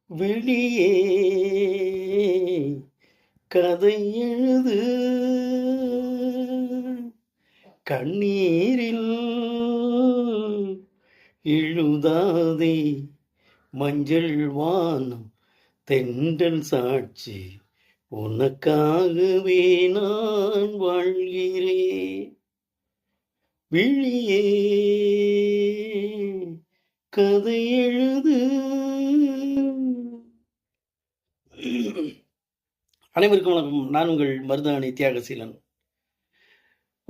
வெளியே கதை எழுது கண்ணீரில் எழுதாதே மஞ்சள் வானம் தென்றல் சாட்சி உனக்காகவே நான் வாழ்கிறேன். விழியே கதை எழுது. அனைவருக்கும் வணக்கம். நான் உங்கள் மருதாணி தியாகசீலன்.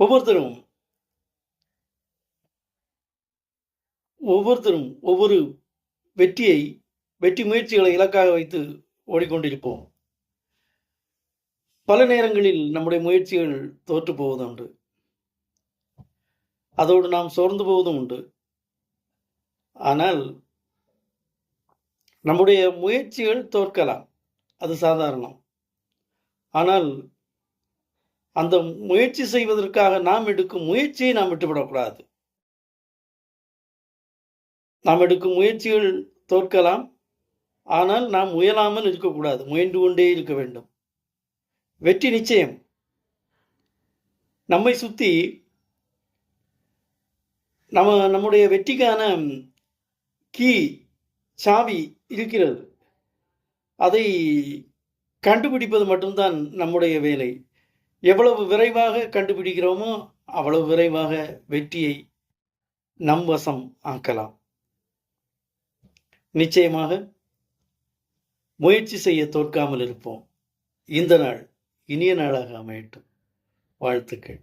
ஒவ்வொருத்தரும் ஒவ்வொரு வெற்றி முயற்சிகளை இலக்காக வைத்து ஓடிக்கொண்டிருப்போம். பல நேரங்களில் நம்முடைய முயற்சிகள் தோற்று போவதுண்டு, அதோடு நாம் சோர்ந்து போவதும் உண்டு. ஆனால் நம்முடைய முயற்சிகள் தோற்கலாம், அது சாதாரணம். ஆனால் அந்த முயற்சி செய்வதற்காக நாம் எடுக்கும் முயற்சியை நாம் விட்டுவிடக்கூடாது. நாம் எடுக்கும் முயற்சிகள் தோற்கலாம், ஆனால் நாம் முயலாமல் இருக்கக்கூடாது, முயன்று கொண்டே இருக்க வேண்டும். வெற்றி நிச்சயம். நம்மை சுற்றி நம்முடைய வெற்றிக்கான சாவி இருக்கிறது. அதை கண்டுபிடிப்பது மட்டும்தான் நம்முடைய வேலை. எவ்வளவு விரைவாக கண்டுபிடிக்கிறோமோ அவ்வளவு விரைவாக வெற்றியை நம் வசம் ஆக்கலாம். நிச்சயமாக முயற்சி செய்ய தோற்காமல் இருப்போம். இந்த நாள் இனிய நாளாக அமையட்டும். வாழ்த்துக்கள்.